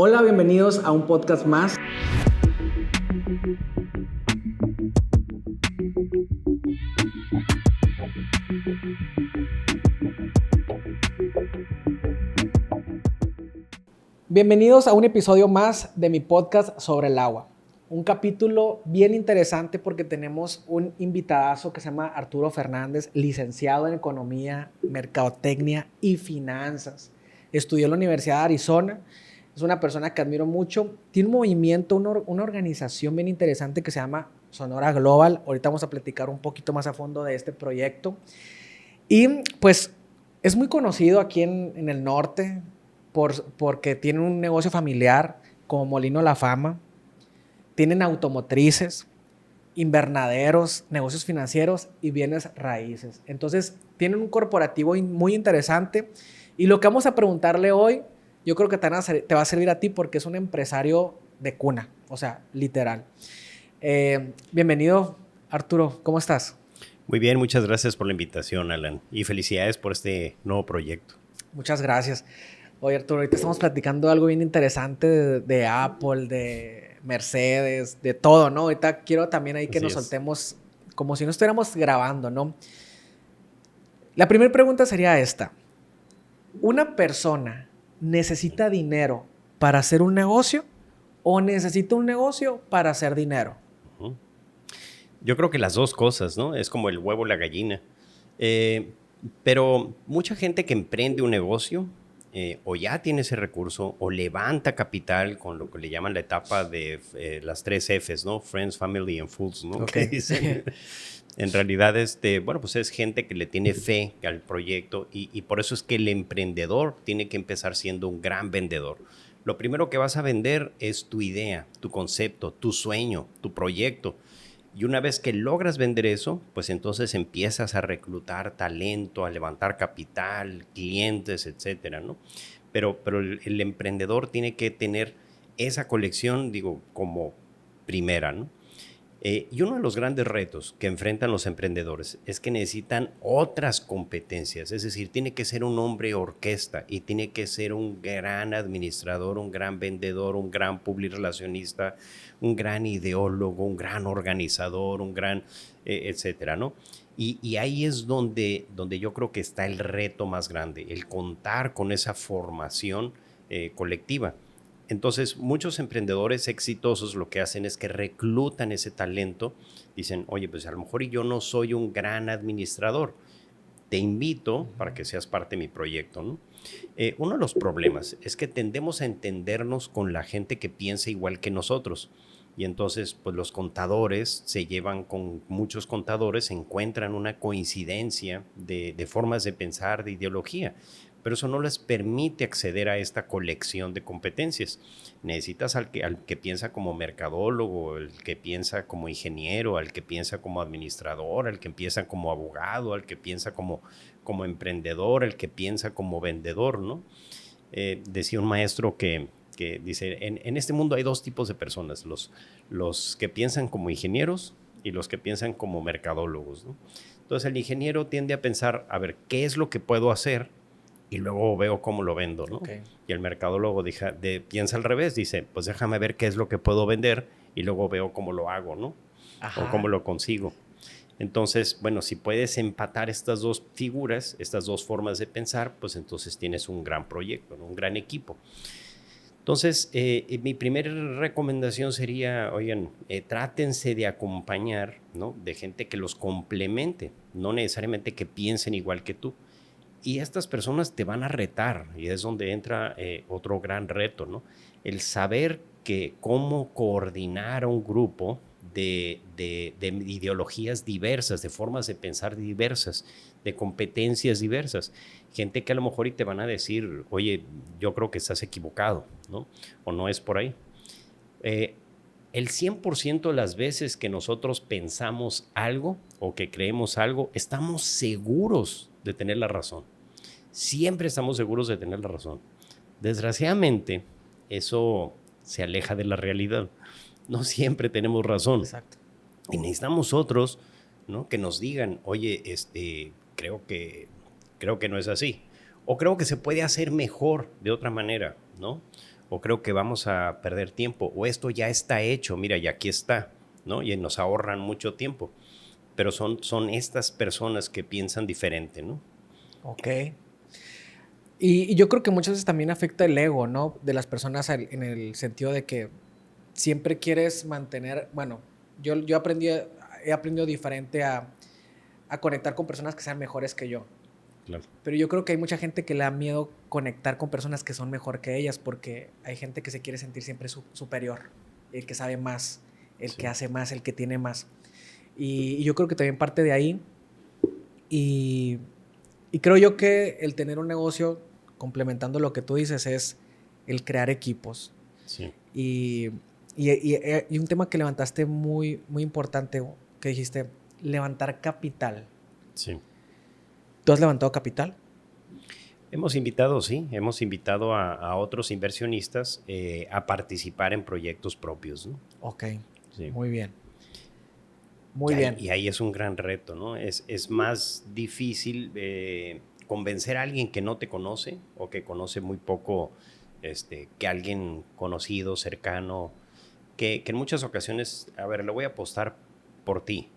Hola, bienvenidos a un podcast más. Bienvenidos a un episodio más de mi podcast sobre el agua. Un capítulo bien interesante porque tenemos un invitadazo que se llama Arturo Fernández, licenciado en Economía, Mercadotecnia y Finanzas. Estudió en la Universidad de Arizona. Es una persona que admiro mucho. Tiene un movimiento, una organización bien interesante que se llama Sonora Global. Ahorita vamos a platicar un poquito más a fondo de este proyecto. Y pues es muy conocido aquí en el norte porque tiene un negocio familiar como Molino La Fama. Tienen automotrices, invernaderos, negocios financieros y bienes raíces. Entonces, tienen un corporativo muy interesante. Y lo que vamos a preguntarle hoy, yo creo que te va a servir a ti porque es un empresario de cuna, o sea, literal. Bienvenido, Arturo, ¿cómo estás? Muy bien, muchas gracias por la invitación, Alan. Y felicidades por este nuevo proyecto. Muchas gracias. Oye, Arturo, ahorita estamos platicando algo bien interesante de Apple, de Mercedes, de todo, ¿no? Ahorita quiero también ahí que Así nos es. soltemos como si no estuviéramos grabando, ¿no? La primera pregunta sería esta. ¿Una persona necesita dinero para hacer un negocio o necesita un negocio para hacer dinero? Ujú. Yo creo que las dos cosas, ¿no? Es como el huevo y la gallina. Eh, pero mucha gente que emprende un negocio o ya tiene ese recurso o levanta capital con lo que le llaman la etapa de las 3 Fs, ¿no? Friends, Family and Fools, ¿no? Ok. Que dicen. En realidad, bueno, pues es gente que le tiene fe al proyecto y por eso es que el emprendedor tiene que empezar siendo un gran vendedor. Lo primero que vas a vender es tu idea, tu concepto, tu sueño, tu proyecto. Y una vez que logras vender eso, pues entonces empiezas a reclutar talento, a levantar capital, clientes, etcétera, ¿no? Pero el emprendedor tiene que tener esa colección, digo, como primera, ¿no? Y uno de los grandes retos que enfrentan los emprendedores es que necesitan otras competencias, es decir, tiene que ser un hombre orquesta y tiene que ser un gran administrador, un gran vendedor, un gran publirelacionista, un gran ideólogo, un gran organizador, un gran, etcétera, ¿no? Y ahí es donde yo creo que está el reto más grande, el contar con esa formación colectiva. Entonces, muchos emprendedores exitosos lo que hacen es que reclutan ese talento. Dicen, oye, pues a lo mejor yo no soy un gran administrador. Te invito para que seas parte de mi proyecto, ¿no? Uno de los problemas es que tendemos a entendernos con la gente que piensa igual que nosotros. Y entonces, pues los contadores se llevan con muchos contadores, encuentran una coincidencia de formas de pensar, de ideología, pero eso no les permite acceder a esta colección de competencias. Necesitas al que piensa como mercadólogo, al que piensa como ingeniero, al que piensa como administrador, al que piensa como abogado, al que piensa como emprendedor, al que piensa como vendedor, ¿no? Decía un maestro que dice, en este mundo hay dos tipos de personas, los que piensan como ingenieros y los que piensan como mercadólogos, ¿no? Entonces el ingeniero tiende a pensar, a ver, ¿qué es lo que puedo hacer? Y luego veo cómo lo vendo, ¿no? Ok. Y el mercadólogo piensa al revés, dice, pues déjame ver qué es lo que puedo vender y luego veo cómo lo hago, ¿no? O cómo Ajá. lo consigo. Entonces, bueno, si puedes empatar estas dos figuras, estas dos formas de pensar, pues entonces tienes un gran proyecto, ¿no? Un gran equipo. Entonces, mi primera recomendación sería, oigan, trátense de acompañar, ¿no? De gente que los complemente, no necesariamente que piensen igual que tú. Y estas personas te van a retar, y es donde entra otro gran reto, ¿no? El saber que cómo coordinar a un grupo de ideologías diversas, de formas de pensar diversas, de competencias diversas. Gente que a lo mejor y te van a decir, oye, yo creo que estás equivocado, ¿no? O no es por ahí. Eh, el 100% de las veces que nosotros pensamos algo o que creemos algo, estamos seguros de tener la razón. Siempre estamos seguros de tener la razón. Desgraciadamente, eso se aleja de la realidad. No siempre tenemos razón. Exacto. Y necesitamos otros, ¿no? Que nos digan, oye, creo que no es así. O creo que se puede hacer mejor de otra manera, ¿no? o creo que vamos a perder tiempo, o esto ya está hecho, mira, y aquí está, ¿no? Y nos ahorran mucho tiempo. Pero son estas personas que piensan diferente, ¿no? Ok. Y yo creo que muchas veces también afecta el ego, ¿no? De las personas en el sentido de que siempre quieres mantener, bueno, yo he aprendido diferente a conectar con personas que sean mejores que yo. Claro. Pero yo creo que hay mucha gente que le da miedo conectar con personas que son mejor que ellas porque hay gente que se quiere sentir siempre superior, el que sabe más, el Sí. que hace más, el que tiene más. Y yo creo que también parte de ahí. Y, y creo yo que el tener un negocio, complementando lo que tú dices, es el crear equipos. Sí. Y un tema que levantaste muy, muy importante, que dijiste, levantar capital. Sí. ¿Tú has levantado capital? Hemos invitado a otros inversionistas a participar en proyectos propios, ¿no? Ok, Sí. muy bien. Muy bien. Y ahí es un gran reto, ¿no? Es más difícil convencer a alguien que no te conoce o que conoce muy poco que alguien conocido, cercano, que en muchas ocasiones, a ver, le voy a apostar por ti.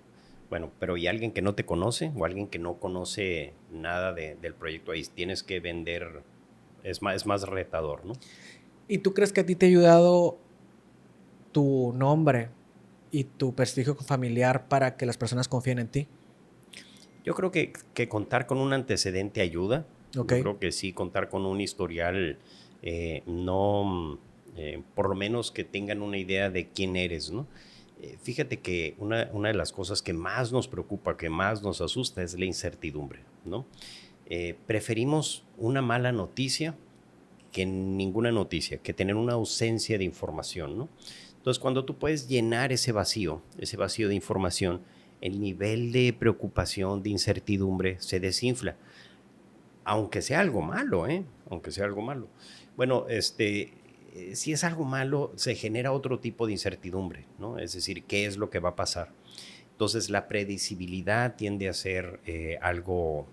Bueno, pero y alguien que no te conoce o alguien que no conoce nada del proyecto, ahí tienes que vender, es más retador, ¿no? ¿Y tú crees que a ti te ha ayudado tu nombre y tu prestigio familiar para que las personas confíen en ti? Yo creo que contar con un antecedente ayuda. Ok. Yo creo que sí, contar con un historial, no, por lo menos que tengan una idea de quién eres, ¿no? Fíjate que una de las cosas que más nos preocupa, que más nos asusta es la incertidumbre, ¿no? Preferimos una mala noticia que ninguna noticia, que tener una ausencia de información, ¿no? Entonces, cuando tú puedes llenar ese vacío de información, el nivel de preocupación, de incertidumbre se desinfla, aunque sea algo malo, ¿eh? Aunque sea algo malo. Bueno, si es algo malo, se genera otro tipo de incertidumbre, ¿no? Es decir, ¿qué es lo que va a pasar? Entonces, la predecibilidad tiende a ser algo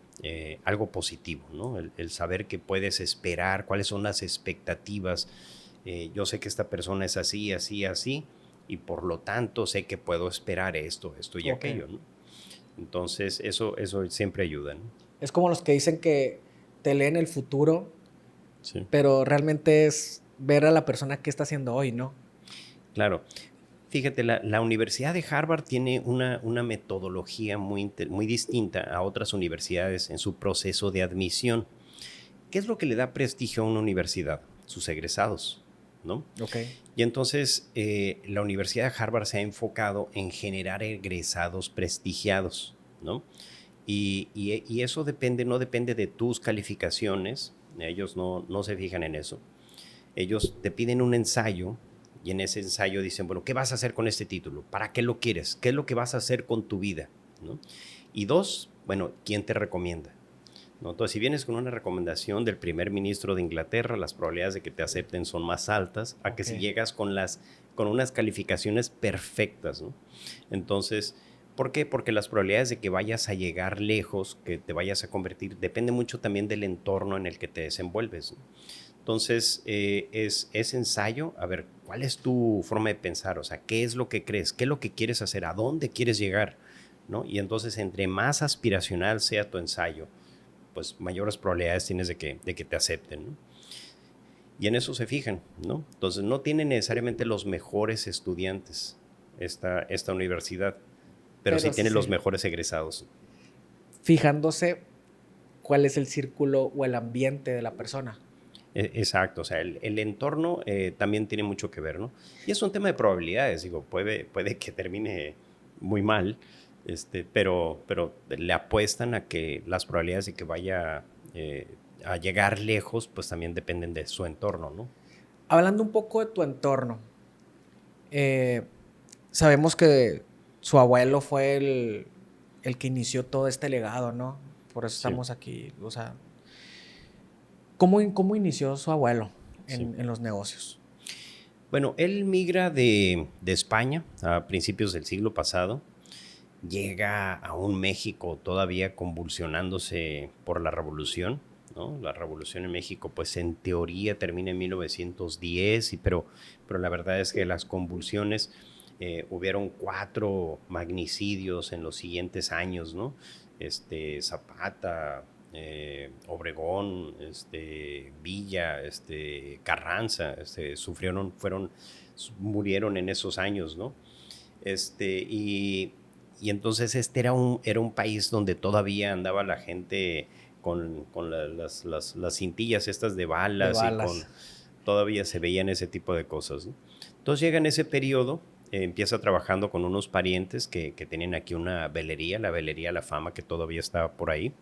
positivo, ¿no? El saber que puedes esperar, cuáles son las expectativas. Yo sé que esta persona es así, así, así, y por lo tanto sé que puedo esperar esto, esto y Ok. aquello, ¿no? Entonces, eso siempre ayuda, ¿no? Es como los que dicen que te leen el futuro, Sí. pero realmente es ver a la persona que está haciendo hoy, ¿no? Claro. Fíjate, la Universidad de Harvard tiene una metodología muy distinta a otras universidades en su proceso de admisión. ¿Qué es lo que le da prestigio a una universidad? Sus egresados, ¿no? Ok. Y entonces la Universidad de Harvard se ha enfocado en generar egresados prestigiados, ¿no? Y eso no depende de tus calificaciones, ellos no se fijan en eso. Ellos te piden un ensayo y en ese ensayo dicen, bueno, ¿qué vas a hacer con este título? ¿Para qué lo quieres? ¿Qué es lo que vas a hacer con tu vida? ¿No? Y dos, bueno, ¿quién te recomienda? ¿No? Entonces, si vienes con una recomendación del primer ministro de Inglaterra, las probabilidades de que te acepten son más altas a que si llegas con unas calificaciones perfectas, ¿no? Entonces, ¿por qué? Porque las probabilidades de que vayas a llegar lejos, que te vayas a convertir, depende mucho también del entorno en el que te desenvuelves, ¿no? Entonces, es ensayo, a ver, ¿cuál es tu forma de pensar? O sea, ¿qué es lo que crees? ¿Qué es lo que quieres hacer? ¿A dónde quieres llegar? ¿No? Y entonces, entre más aspiracional sea tu ensayo, pues mayores probabilidades tienes de que te acepten, ¿no? Y en eso se fijan, ¿no? Entonces, no tienen necesariamente los mejores estudiantes esta universidad, pero sí Pero tiene los sí, mejores egresados. fijándose cuál es el círculo o el ambiente de la persona. Exacto, o sea, el entorno también tiene mucho que ver, ¿no? Y es un tema de probabilidades, digo, puede que termine muy mal, pero le apuestan a que las probabilidades de que vaya a llegar lejos, pues también dependen de su entorno, ¿no? Hablando un poco de tu entorno, eh, sabemos que su abuelo fue el que inició todo este legado, ¿no? Por eso Sí, estamos aquí. O sea, ¿cómo inició su abuelo sí. en los negocios? Bueno, él migra de España a principios del siglo pasado, llega a un México todavía convulsionándose por la revolución, ¿no? La revolución en México, pues en teoría termina en 1910, pero la verdad es que las convulsiones, hubieron 4 magnicidios en los siguientes años, ¿no? Zapata, Obregón, Villa, Carranza, murieron en esos años, ¿no? Y entonces era un país donde todavía andaba la gente con las cintillas estas de De balas balas. todavía se veían ese tipo de cosas, ¿no? Entonces llega en ese periodo, empieza trabajando con unos parientes que tenían aquí una velería, la velería La Fama, que todavía estaba por ahí,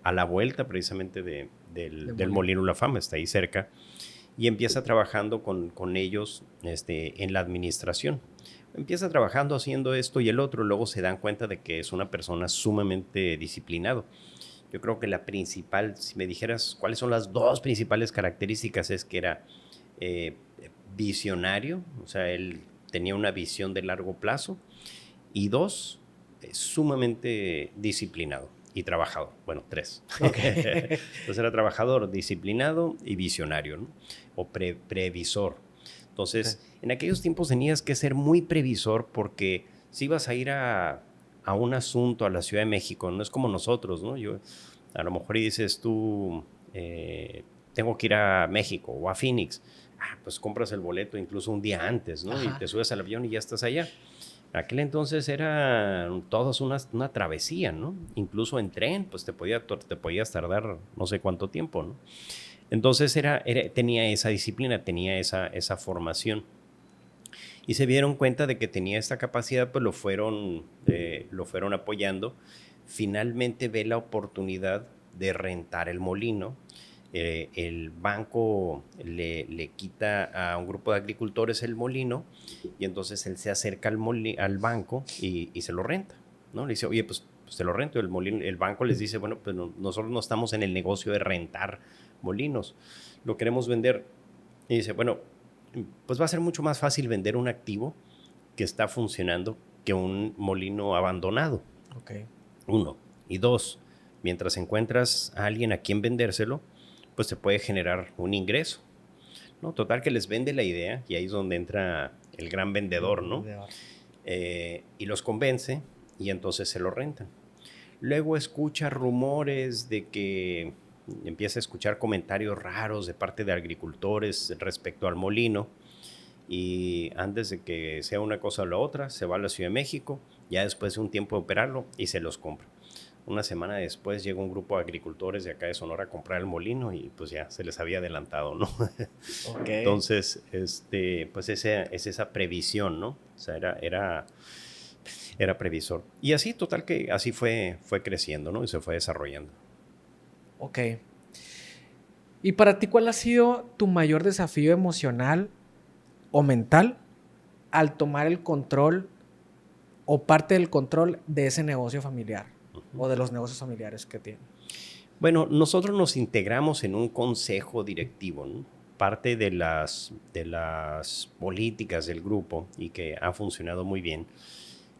a la vuelta precisamente del Molino La Fama, está ahí cerca, y empieza trabajando con ellos en la administración. Empieza trabajando haciendo esto y el otro, luego se dan cuenta de que es una persona sumamente disciplinado. Yo creo que la principal, si me dijeras cuáles son las 2 principales características, es que era eh, visionario, o sea, él tenía una visión de largo plazo, y 2, sumamente disciplinado y trabajador. Bueno, 3. Ok. Entonces era trabajador, disciplinado y visionario, ¿no? O previsor. Entonces, Ok. en aquellos tiempos tenías que ser muy previsor porque si ibas a ir a un asunto a la Ciudad de México, no es como nosotros, ¿no? Yo, a lo mejor dices tú, tengo que ir a México o a Phoenix. Pues compras el boleto incluso un día antes, ¿no? Y Ajá. te subes al avión y ya estás allá. En aquel entonces era todos una travesía, ¿no? Incluso en tren, pues te podías tardar no sé cuánto tiempo, ¿no? Entonces tenía esa disciplina, tenía esa formación. Y se dieron cuenta de que tenía esta capacidad, pues lo fueron apoyando. Finalmente ve la oportunidad de rentar el molino. El banco le quita a un grupo de agricultores el molino y entonces él se acerca al banco y se lo renta, ¿no? Le dice, oye, pues te lo rento. El banco les dice, bueno, pues nosotros no estamos en el negocio de rentar molinos, lo queremos vender. Y dice, bueno, pues va a ser mucho más fácil vender un activo que está funcionando que un molino abandonado. Ok. 1. Y 2, mientras encuentras a alguien a quien vendérselo, pues te puede generar un ingreso, ¿no? Total que les vende la idea y ahí es donde entra el gran vendedor, ¿no? Y los convence y entonces se lo rentan. Luego escucha rumores de que empieza a escuchar comentarios raros de parte de agricultores respecto al molino y antes de que sea una cosa o la otra, se va a la Ciudad de México, ya después de un tiempo de operarlo y se los compra. Una semana después llega un grupo de agricultores de acá de Sonora a comprar el molino y pues ya se les había adelantado, ¿no? Ok. Entonces, pues es esa previsión, ¿no? O sea, era previsor. Y así, total que así fue creciendo, ¿no? Y se fue desarrollando. Ok. ¿Y para ti cuál ha sido tu mayor desafío emocional o mental al tomar el control o parte del control de ese negocio familiar o de los negocios familiares que tienen? Bueno, nosotros nos integramos en un consejo directivo, ¿no? Parte de las políticas del grupo y que ha funcionado muy bien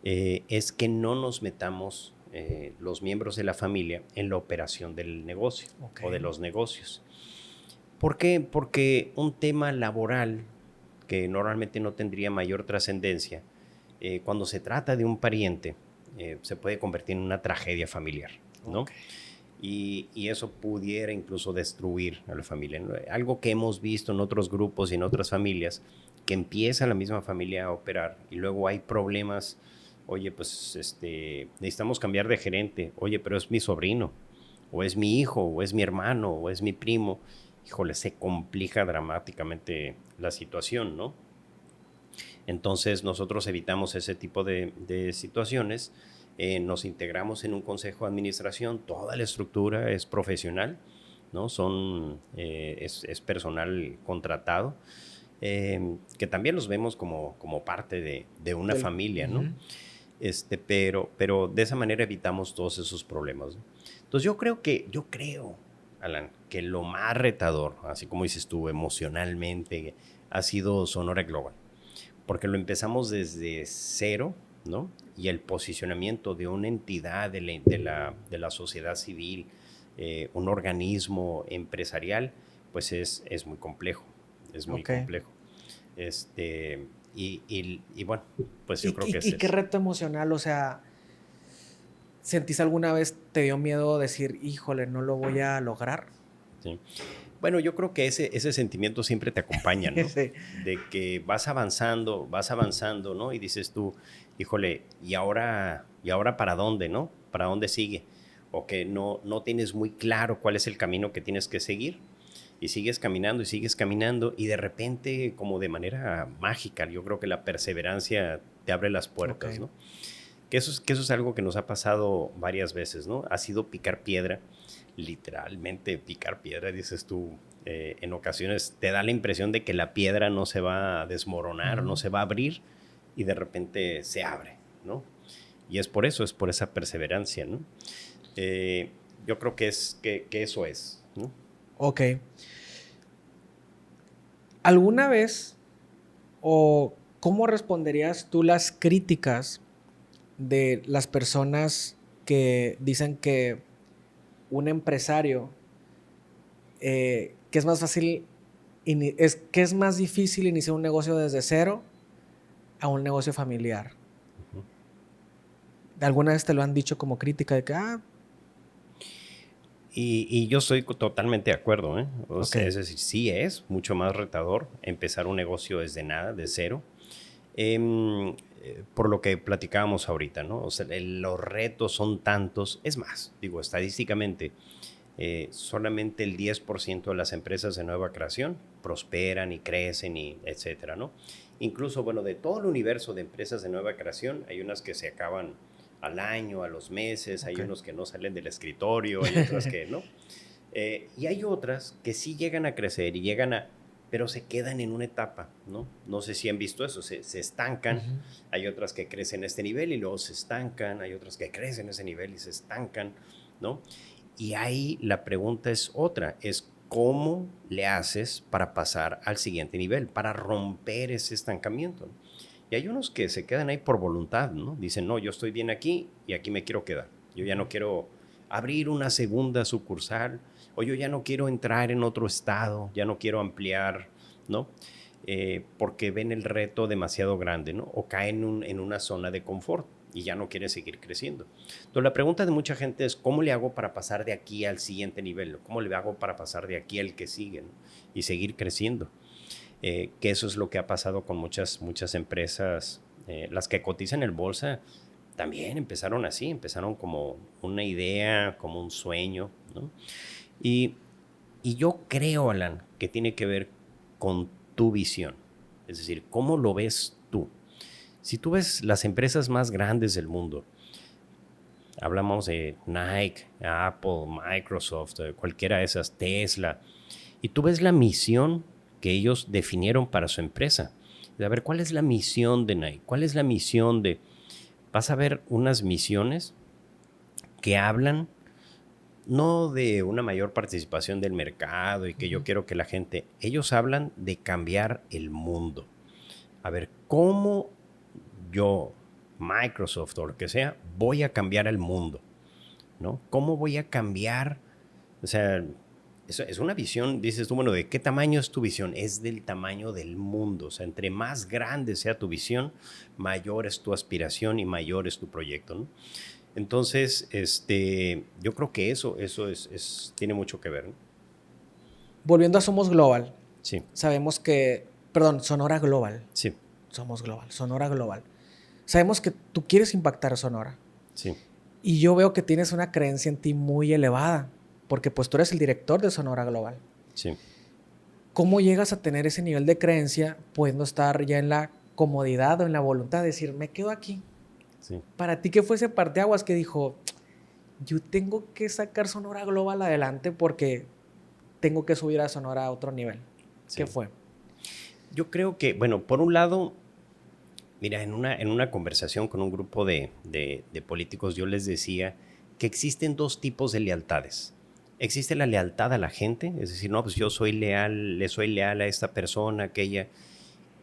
es que no nos metamos los miembros de la familia en la operación del negocio o de los negocios. ¿Por qué? Porque un tema laboral que normalmente no tendría mayor trascendencia, cuando se trata de un pariente, se puede convertir en una tragedia familiar, ¿no? Ok. Y eso pudiera incluso destruir a la familia, ¿no? Algo que hemos visto en otros grupos y en otras familias, que empieza la misma familia a operar y luego hay problemas. Oye, pues necesitamos cambiar de gerente. Oye, pero es mi sobrino, o es mi hijo, o es mi hermano, o es mi primo. Híjole, se complica dramáticamente la situación, ¿no? Entonces nosotros evitamos ese tipo de situaciones, nos integramos en un consejo de administración, toda la estructura es profesional, ¿no? Es personal contratado, que también los vemos como parte de una familia, ¿no? Pero de esa manera evitamos todos esos problemas, ¿no? Entonces yo creo, Alan, que lo más retador, así como dices tú, emocionalmente, ha sido Sonora Global, porque lo empezamos desde cero, ¿no? Y el posicionamiento de una entidad de la sociedad civil, un organismo empresarial, pues es muy complejo, es muy complejo. Y bueno, pues yo creo que es ¿Y qué eso. reto emocional? O sea, ¿sentís alguna vez, te dio miedo decir, híjole, no lo voy a lograr? Sí. Bueno, yo creo que ese sentimiento siempre te acompaña, ¿no? Sí. De que vas avanzando, ¿no? Y dices tú, híjole, ¿y ahora para dónde, no? ¿Para dónde sigue? O que no tienes muy claro cuál es el camino que tienes que seguir. Y sigues caminando y de repente, como de manera mágica, yo creo que la perseverancia te abre las puertas, Ok. ¿no? Que eso es algo que nos ha pasado varias veces, ¿no? Ha sido picar piedra, literalmente picar piedra, dices tú. En ocasiones te da la impresión de que la piedra no se va a desmoronar, no se va a abrir y de repente se abre, ¿no? Y es por eso, es por esa perseverancia, ¿no? Yo creo que eso es, ¿no? Ok. ¿Alguna vez o cómo responderías tú las críticas de las personas que dicen que un empresario, que es más fácil, que es más difícil iniciar un negocio desde cero a un negocio familiar? ¿Alguna vez te lo han dicho como crítica de que, Y yo estoy totalmente de acuerdo, ¿eh? ok, Es decir, sí es mucho más retador empezar un negocio desde nada, de cero. Por lo que platicábamos ahorita, ¿no? O sea, los retos son tantos. Es más, digo, estadísticamente, solamente el 10% de las empresas de nueva creación prosperan y crecen y etcétera, ¿no? Incluso, bueno, de todo el universo de empresas de nueva creación, hay unas que se acaban al año, a los meses, hay ok. unos que no salen del escritorio, hay otras que no. Y hay otras que sí llegan a crecer y pero se quedan en una etapa, ¿no? No sé si han visto eso, se estancan. Ujú. Hay otras que crecen a este nivel y luego se estancan, hay otras que crecen a ese nivel y se estancan, ¿no? Y ahí la pregunta es otra, es cómo le haces para pasar al siguiente nivel, para romper ese estancamiento, ¿no? Y hay unos que se quedan ahí por voluntad, ¿no? Dicen, no, yo estoy bien aquí y aquí me quiero quedar. Yo ya no quiero abrir una segunda sucursal o yo ya no quiero entrar en otro estado, ya no quiero ampliar, ¿no? Porque ven el reto demasiado grande, ¿no? O caen en una zona de confort y ya no quieren seguir creciendo. Entonces la pregunta de mucha gente es, ¿cómo le hago para pasar de aquí al siguiente nivel? ¿Cómo le hago para pasar de aquí al que sigue, ¿no? Y seguir creciendo? Que eso es lo que ha pasado con muchas empresas, las que cotizan en bolsa, también empezaron así, empezaron como una idea, como un sueño, ¿no? Y, y yo creo, Alan, que tiene que ver con tu visión, es decir, ¿cómo lo ves tú? Si tú ves las empresas más grandes del mundo, hablamos de Nike, Apple, Microsoft, cualquiera de esas, Tesla, y tú ves la misión que ellos definieron para su empresa. A ver, ¿cuál es la misión de Nike? ¿Cuál es la misión de...? Vas a ver unas misiones que hablan no de una mayor participación del mercado y que yo quiero que la gente... Ellos hablan de cambiar el mundo. A ver, ¿cómo yo, Microsoft o lo que sea, voy a cambiar el mundo? ¿No? ¿Cómo voy a cambiar? O sea, es una visión, dices tú, bueno, ¿de qué tamaño es tu visión? Es del tamaño del mundo. O sea, entre más grande sea tu visión, mayor es tu aspiración y mayor es tu proyecto, ¿no? Entonces, yo creo que eso tiene mucho que ver, ¿no? Volviendo a Somos Global, Sí, sabemos que, perdón, Sonora Global. sí, Somos Global, Sonora Global. Sabemos que tú quieres impactar a Sonora. sí, Y yo veo que tienes una creencia en ti muy elevada, porque pues tú eres el director de Sonora Global. sí. ¿Cómo llegas a tener ese nivel de creencia pudiendo estar ya en la comodidad o en la voluntad de decir, me quedo aquí? Sí. Para ti, ¿qué fue ese parteaguas que dijo, yo tengo que sacar Sonora Global adelante porque tengo que subir a Sonora a otro nivel? ¿Qué Sí. fue? Yo creo que, bueno, por un lado, mira, en una conversación con un grupo de políticos, yo les decía que existen dos tipos de lealtades. Existe la lealtad a la gente, es decir, no, pues yo soy leal, le soy leal a esta persona, aquella,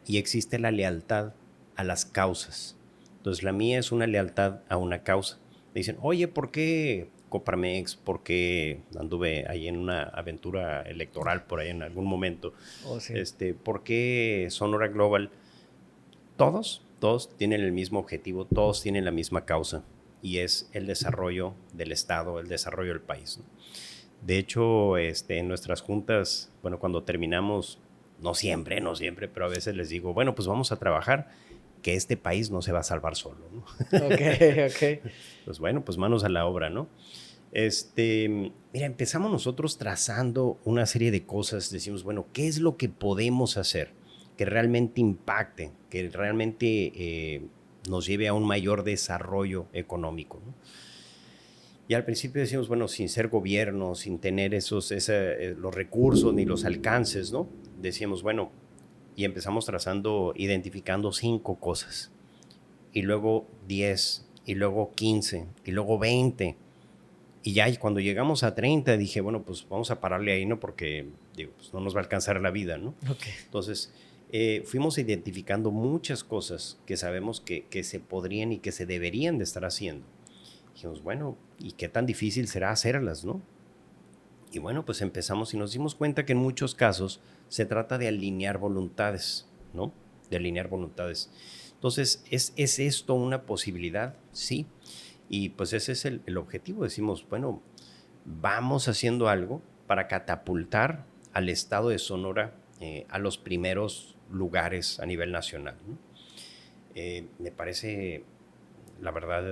y existe la lealtad a las causas. Entonces, la mía es una lealtad a una causa. Me dicen, oye, ¿por qué Coparmex? ¿Por qué anduve ahí en una aventura electoral por ahí en algún momento? Oh, sí. ¿Por qué Sonora Global? Todos tienen el mismo objetivo, todos tienen la misma causa, y es el desarrollo del Estado, el desarrollo del país, ¿no? De hecho, en nuestras juntas, bueno, cuando terminamos, no siempre, pero a veces les digo, bueno, pues vamos a trabajar, que este país no se va a salvar solo, ¿no? Ok, ok. Pues bueno, pues manos a la obra, ¿no? Mira, empezamos nosotros trazando una serie de cosas, decimos, bueno, ¿qué es lo que podemos hacer que realmente impacte, que realmente nos lleve a un mayor desarrollo económico, ¿no? Y al principio decimos, bueno, sin ser gobierno, sin tener los recursos ni los alcances, ¿no? Decíamos, bueno, y empezamos trazando, identificando 5 cosas, y luego 10, y luego 15, y luego 20. Y ya cuando llegamos a 30 dije, bueno, pues vamos a pararle ahí, ¿no? Porque, digo, pues no nos va a alcanzar la vida, ¿no? Okay. Entonces, fuimos identificando muchas cosas que sabemos que se podrían y que se deberían de estar haciendo. Dijimos, bueno, ¿y qué tan difícil será hacerlas, no? Y bueno, pues empezamos y nos dimos cuenta que en muchos casos se trata de alinear voluntades, ¿no? De alinear voluntades. Entonces, ¿es esto una posibilidad? Sí. Y pues ese es el objetivo. Decimos, bueno, vamos haciendo algo para catapultar al estado de Sonora a los primeros lugares a nivel nacional, ¿no? Me parece, la verdad,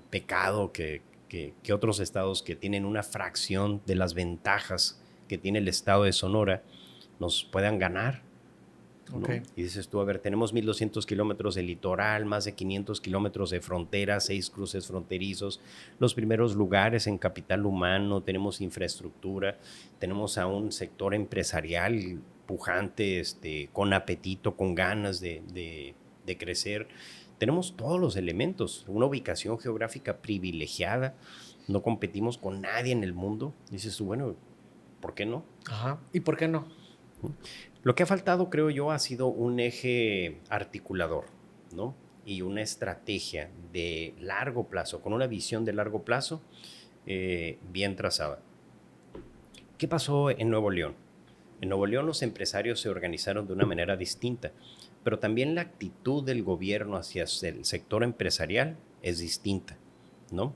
pecado que otros estados que tienen una fracción de las ventajas que tiene el estado de Sonora nos puedan ganar, ¿no? Okay. Y dices tú, a ver, tenemos 1,200 kilómetros de litoral, más de 500 kilómetros de frontera, 6 cruces fronterizos, los primeros lugares en capital humano, tenemos infraestructura, tenemos a un sector empresarial pujante, con apetito, con ganas de crecer. Tenemos todos los elementos, una ubicación geográfica privilegiada, no competimos con nadie en el mundo. Dices tú, bueno, ¿por qué no? Ajá. ¿Y por qué no? Lo que ha faltado, creo yo, ha sido un eje articulador, ¿no? Y una estrategia de largo plazo, con una visión de largo plazo bien trazada. ¿Qué pasó en Nuevo León? En Nuevo León los empresarios se organizaron de una manera distinta, pero también la actitud del gobierno hacia el sector empresarial es distinta, ¿no?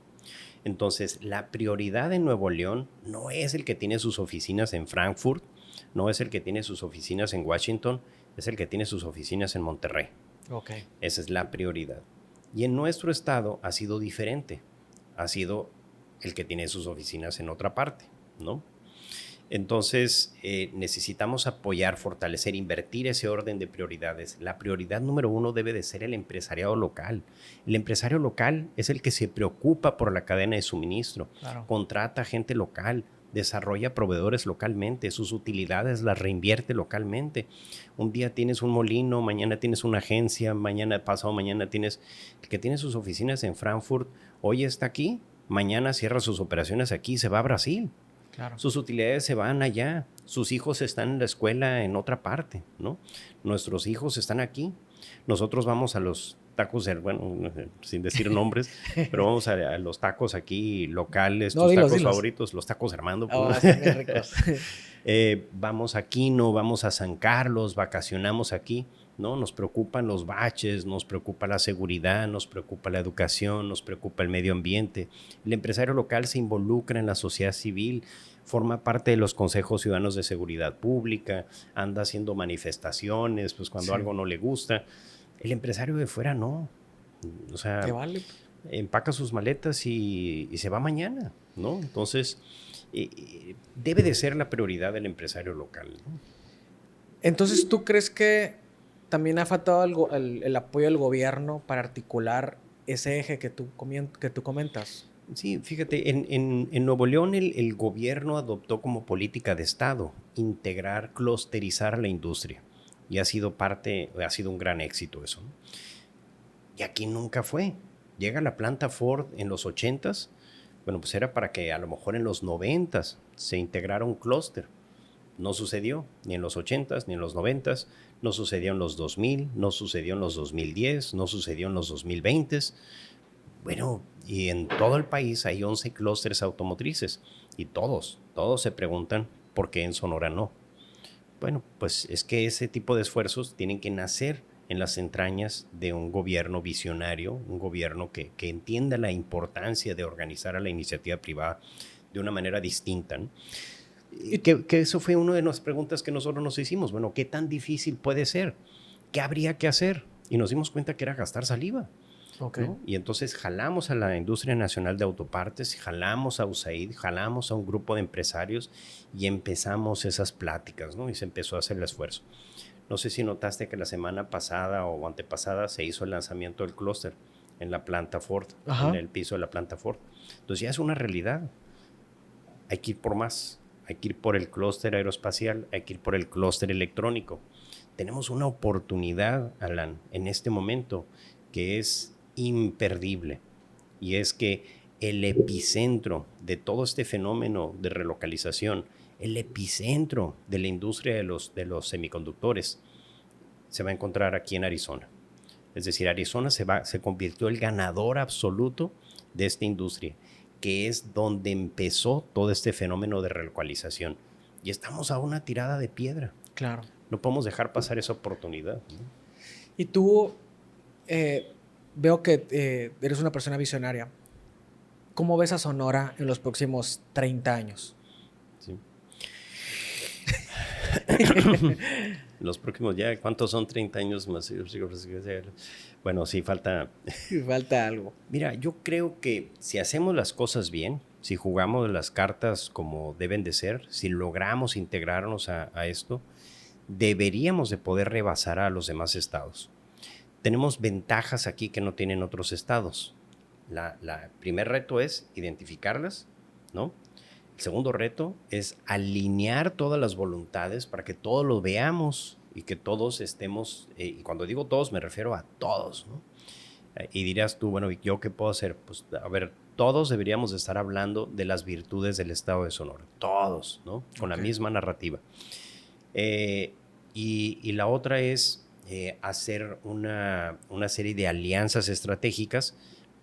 Entonces, la prioridad en Nuevo León no es el que tiene sus oficinas en Frankfurt, no es el que tiene sus oficinas en Washington, es el que tiene sus oficinas en Monterrey. Okay. Esa es la prioridad. Y en nuestro estado ha sido diferente. Ha sido el que tiene sus oficinas en otra parte, ¿no? Entonces, necesitamos apoyar, fortalecer, invertir ese orden de prioridades. La prioridad número 1 debe de ser el empresariado local. El empresario local es el que se preocupa por la cadena de suministro, Claro. contrata gente local, desarrolla proveedores localmente, sus utilidades las reinvierte localmente. Un día tienes un molino, mañana tienes una agencia, pasado mañana tienes el que tiene sus oficinas en Frankfurt, hoy está aquí, mañana cierra sus operaciones aquí, se va a Brasil. Claro. Sus utilidades se van allá, sus hijos están en la escuela en otra parte, ¿no? Nuestros hijos están aquí. Nosotros vamos a los tacos, bueno, sin decir nombres, pero vamos a los tacos aquí locales, No, tus dilos, tacos dilos. favoritos, los tacos Armando. Oh, Pues. están bien ricos. Vamos a Quino, vamos a San Carlos, vacacionamos aquí, ¿no? Nos preocupan los baches, nos preocupa la seguridad, nos preocupa la educación, nos preocupa el medio ambiente. El empresario local se involucra en la sociedad civil, forma parte de los consejos ciudadanos de seguridad pública, anda haciendo manifestaciones, pues cuando algo no le gusta. El empresario de fuera no. O sea, ¿Qué vale? Empaca sus maletas y se va mañana, ¿no? Entonces, debe de ser la prioridad del empresario local, ¿no? Entonces, ¿tú crees que también ha faltado el apoyo del gobierno para articular ese eje que tú comentas? Sí, fíjate, en Nuevo León el gobierno adoptó como política de Estado integrar, clusterizar la industria. Y ha sido un gran éxito eso, ¿no? Y aquí nunca fue. Llega la planta Ford en los 80s, bueno, pues era para que a lo mejor en los 90s se integrara un clúster. No sucedió ni en los 80s ni en los 90s, no sucedió en los 2000, no sucedió en los 2010, no sucedió en los 2020s. Bueno, y en todo el país hay 11 clústeres automotrices y todos se preguntan por qué en Sonora no. Bueno, pues es que ese tipo de esfuerzos tienen que nacer en las entrañas de un gobierno visionario, un gobierno que entienda la importancia de organizar a la iniciativa privada de una manera distinta, ¿no? Y que eso fue una de las preguntas que nosotros nos hicimos. Bueno, ¿qué tan difícil puede ser? ¿Qué habría que hacer? Y nos dimos cuenta que era gastar saliva. Okay. ¿No? Y entonces jalamos a la Industria Nacional de Autopartes, jalamos a USAID, jalamos a un grupo de empresarios y empezamos esas pláticas, ¿no? Y se empezó a hacer el esfuerzo. No sé si notaste que la semana pasada o antepasada se hizo el lanzamiento del clúster en la planta Ford, Ajá. en el piso de la planta Ford. Entonces ya es una realidad. Hay que ir por más. Hay que ir por el clúster aeroespacial, hay que ir por el clúster electrónico. Tenemos una oportunidad, Alan, en este momento que es imperdible. Y es que el epicentro de todo este fenómeno de relocalización, el epicentro de la industria de los semiconductores, se va a encontrar aquí en Arizona. Es decir, Arizona se convirtió en el ganador absoluto de esta industria, que es donde empezó todo este fenómeno de relocalización. Y estamos a una tirada de piedra. Claro. No podemos dejar pasar esa oportunidad, ¿no? Y tú, veo que eres una persona visionaria. ¿Cómo ves a Sonora en los próximos 30 años? Sí. Los próximos ya, ¿cuántos son 30 años más? Bueno, sí, falta... Falta algo. Mira, yo creo que si hacemos las cosas bien, si jugamos las cartas como deben de ser, si logramos integrarnos a esto, deberíamos de poder rebasar a los demás estados. Tenemos ventajas aquí que no tienen otros estados. El primer reto es identificarlas, ¿no? El segundo reto es alinear todas las voluntades para que todos lo veamos y que todos estemos, y cuando digo todos me refiero a todos, ¿no? Y dirás tú, bueno, ¿yo qué puedo hacer? Pues, a ver, todos deberíamos de estar hablando de las virtudes del estado de Sonora. Todos, ¿no? Con la misma narrativa. Y la otra es hacer una serie de alianzas estratégicas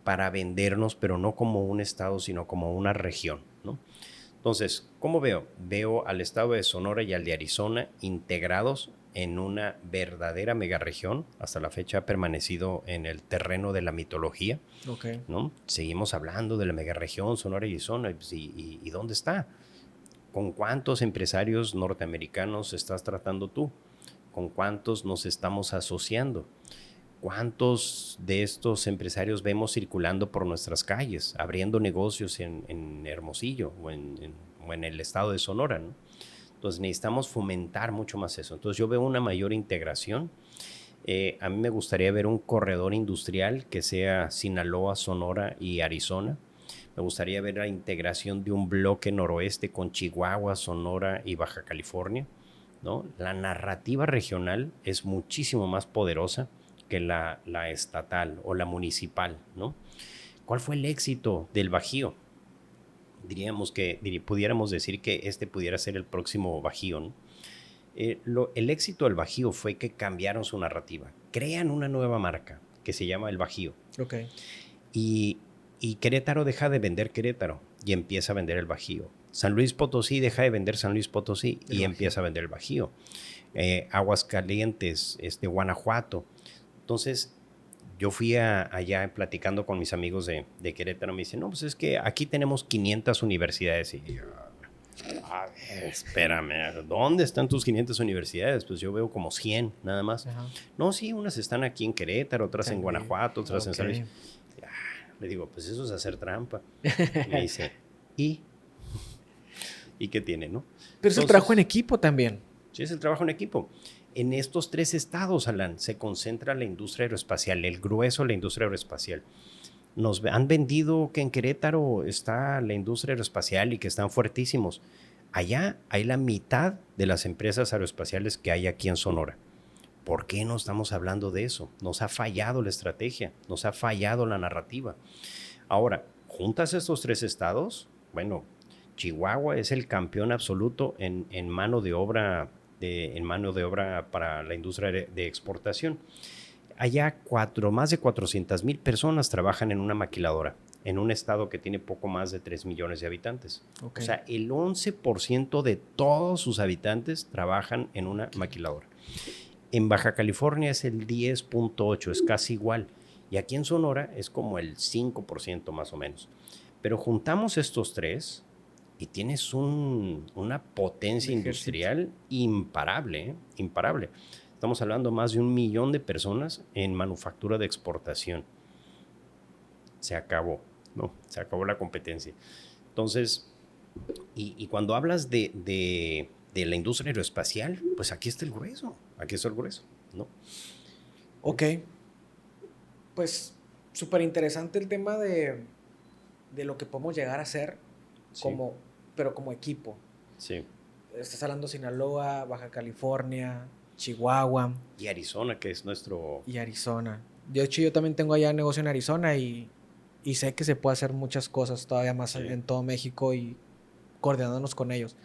para vendernos, pero no como un estado, sino como una región, ¿no? Entonces, ¿cómo veo? Veo al estado de Sonora y al de Arizona integrados en una verdadera megaregión. Hasta la fecha ha permanecido en el terreno de la mitología, Okay. ¿no? Seguimos hablando de la megaregión Sonora y Arizona. ¿Y dónde está? ¿Con cuántos empresarios norteamericanos estás tratando tú? ¿Con cuántos nos estamos asociando? ¿Cuántos de estos empresarios vemos circulando por nuestras calles, abriendo negocios en Hermosillo o en el estado de Sonora, ¿no? Entonces necesitamos fomentar mucho más eso. Entonces yo veo una mayor integración. A mí me gustaría ver un corredor industrial que sea Sinaloa, Sonora y Arizona. Me gustaría ver la integración de un bloque noroeste con Chihuahua, Sonora y Baja California, ¿no? La narrativa regional es muchísimo más poderosa que la estatal o la municipal, ¿no? ¿Cuál fue el éxito del Bajío? Pudiéramos decir que este pudiera ser el próximo Bajío, ¿no? El éxito del Bajío fue que cambiaron su narrativa, crean una nueva marca que se llama el Bajío. Okay. Y Querétaro deja de vender Querétaro y empieza a vender el Bajío. San Luis Potosí deja de vender San Luis Potosí y empieza a vender el Bajío. Aguascalientes, Guanajuato. Entonces, yo fui allá platicando con mis amigos de Querétaro. Me dicen, no, pues es que aquí tenemos 500 universidades. Y yo, a ver, espérame, ¿dónde están tus 500 universidades? Pues yo veo como 100 nada más. Ajá. No, sí, unas están aquí en Querétaro, otras en Guanajuato, otras en San Luis. Le digo, pues eso es hacer trampa. Me dice, ¿y qué tiene, no? Pero es el trabajo en equipo también. Sí, es el trabajo en equipo. En estos 3 estados, Alan, se concentra la industria aeroespacial, el grueso de la industria aeroespacial. Nos han vendido que en Querétaro está la industria aeroespacial y que están fuertísimos. Allá hay la mitad de las empresas aeroespaciales que hay aquí en Sonora. ¿Por qué no estamos hablando de eso? Nos ha fallado la estrategia, nos ha fallado la narrativa. Ahora, juntas estos 3 estados, bueno, Chihuahua es el campeón absoluto en mano de obra para la industria de exportación. allá más de 400,000 personas trabajan en una maquiladora, en un estado que tiene poco más de 3 millones de habitantes. Okay. O sea, el 11% de todos sus habitantes trabajan en una maquiladora. En Baja California es el 10.8, es casi igual. Y aquí en Sonora es como el 5% más o menos. Pero juntamos estos tres y tienes una potencia industrial imparable, ¿eh? Imparable. Estamos hablando de más de 1 millón de personas en manufactura de exportación. Se acabó, ¿no? Se acabó la competencia. Entonces, y cuando hablas de la industria aeroespacial, pues aquí está el grueso, ¿no? Ok. Pues súper interesante el tema de lo que podemos llegar a hacer, Sí. pero como equipo. Sí. Estás hablando de Sinaloa, Baja California, Chihuahua. Y Arizona, que es nuestro... Y Arizona. De hecho, yo también tengo allá negocio en Arizona y sé que se puede hacer muchas cosas todavía más en todo México y coordinándonos con ellos.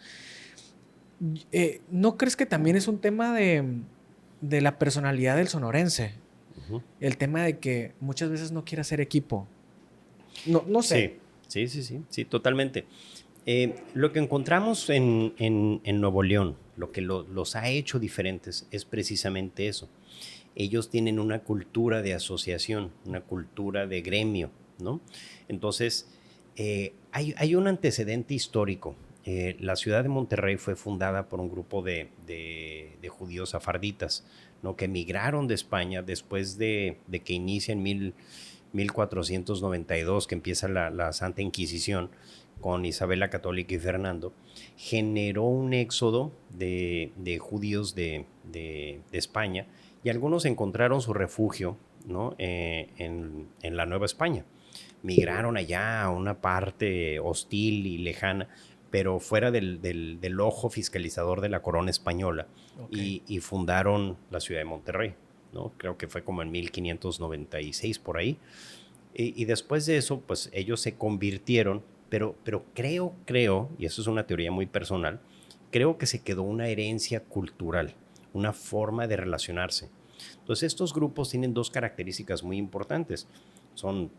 ¿No crees que también es un tema de la personalidad del sonorense? Uh-huh. El tema de que muchas veces no quiere hacer equipo. No sé. Sí, totalmente. Lo que encontramos en Nuevo León, lo que los ha hecho diferentes es precisamente eso. Ellos tienen una cultura de asociación, una cultura de gremio, ¿no? Entonces, hay un antecedente histórico. La ciudad de Monterrey fue fundada por un grupo de judíos safarditas, ¿no? Que emigraron de España después de que inicia en 1492, que empieza la Santa Inquisición, con Isabel la Católica y Fernando, generó un éxodo de judíos de España, y algunos encontraron su refugio, ¿no? En la Nueva España. Migraron allá a una parte hostil y lejana, pero fuera del ojo fiscalizador de la corona española, y fundaron la ciudad de Monterrey, ¿no? Creo que fue como en 1596 por ahí. Y después de eso, pues ellos se convirtieron, pero creo, y eso es una teoría muy personal, creo que se quedó una herencia cultural, una forma de relacionarse. Entonces estos grupos tienen dos características muy importantes. Son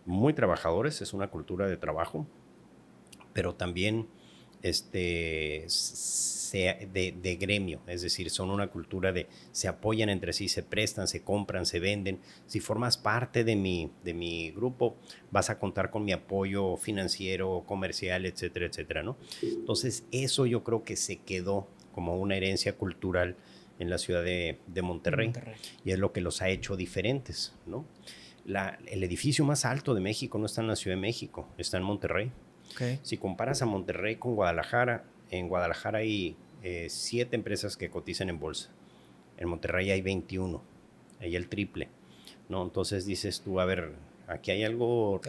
muy trabajadores, es una cultura de trabajo, pero también de gremio, es decir, son una cultura de se apoyan entre sí, se prestan, se compran, se venden. Si formas parte de mi grupo, vas a contar con mi apoyo financiero, comercial, etcétera, etcétera, ¿no? Entonces, eso yo creo que se quedó como una herencia cultural en la ciudad de Monterrey, y es lo que los ha hecho diferentes, ¿no? El edificio más alto de México no está en la Ciudad de México, está en Monterrey. Okay. Si comparas a Monterrey con Guadalajara, en Guadalajara hay 7 empresas que cotizan en bolsa. En Monterrey hay 21, hay el triple, ¿no? Entonces dices tú, a ver, aquí hay algo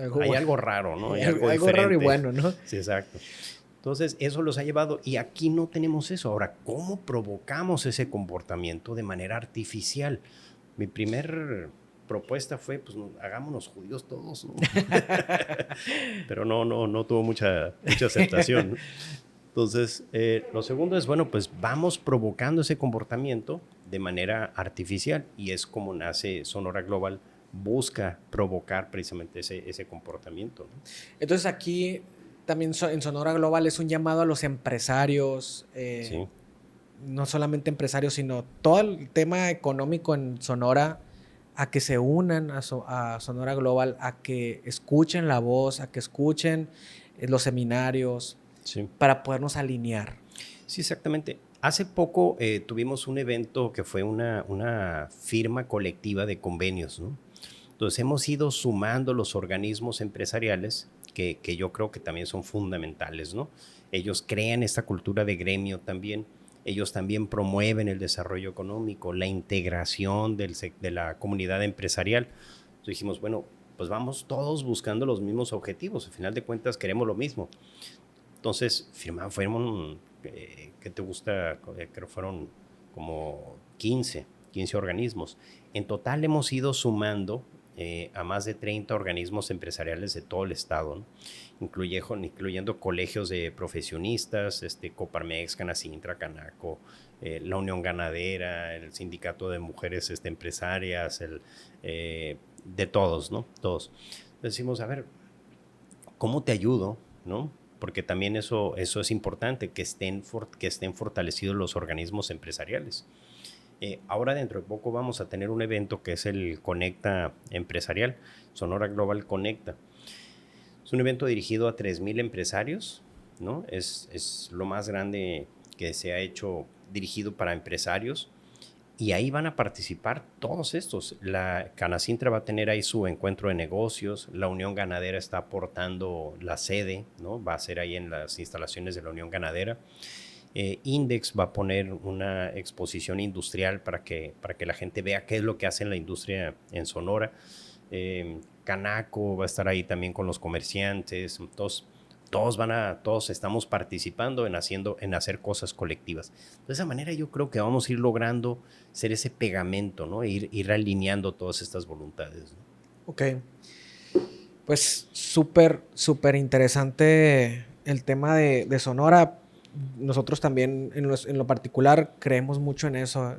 raro, ¿no? Hay algo diferente. Raro y bueno, ¿no? Sí, exacto. Entonces, eso los ha llevado, y aquí no tenemos eso. Ahora, ¿cómo provocamos ese comportamiento de manera artificial? Mi primer propuesta fue, pues, hagámonos judíos todos, ¿no? Pero no tuvo mucha aceptación, ¿no? Entonces, lo segundo es, bueno, pues vamos provocando ese comportamiento de manera artificial, y es como nace Sonora Global, busca provocar precisamente ese comportamiento, ¿no? Entonces aquí también en Sonora Global es un llamado a los empresarios, Sí. no solamente empresarios, sino todo el tema económico en Sonora, a que se unan a Sonora Global, a que escuchen la voz, a que escuchen los seminarios, Sí. para podernos alinear. Sí, exactamente. Hace poco tuvimos un evento que fue una firma colectiva de convenios, ¿no? Entonces hemos ido sumando los organismos empresariales que yo creo que también son fundamentales, ¿no? Ellos crean esta cultura de gremio también. Ellos también promueven el desarrollo económico, la integración de la comunidad empresarial. Entonces dijimos, bueno, pues vamos todos buscando los mismos objetivos. Al final de cuentas queremos lo mismo. Entonces fueron, ¿qué te gusta? Creo que fueron como 15 organismos. En total hemos ido sumando a más de 30 organismos empresariales de todo el estado, ¿no? Incluyendo colegios de profesionistas, Coparmex, Canacintra, Canaco, la Unión Ganadera, el Sindicato de Mujeres Empresarias, de todos, ¿no? Todos. Decimos, a ver, ¿cómo te ayudo? ¿No? Porque también eso es importante, que estén fortalecidos los organismos empresariales. Ahora dentro de poco vamos a tener un evento que es el Conecta Empresarial, Sonora Global Conecta. Es un evento dirigido a 3,000 empresarios, ¿no? Es lo más grande que se ha hecho dirigido para empresarios. Y ahí van a participar todos estos. La Canacintra va a tener ahí su encuentro de negocios. La Unión Ganadera está aportando la sede, ¿no? Va a ser ahí en las instalaciones de la Unión Ganadera. Index va a poner una exposición industrial para que la gente vea qué es lo que hace la industria en Sonora. Canaco va a estar ahí también con los comerciantes. Todos estamos participando en hacer cosas colectivas. De esa manera yo creo que vamos a ir logrando ser ese pegamento, ¿no? Ir alineando todas estas voluntades, ¿no? Ok. Pues súper, súper interesante el tema de Sonora. Nosotros también, en lo particular, creemos mucho en eso.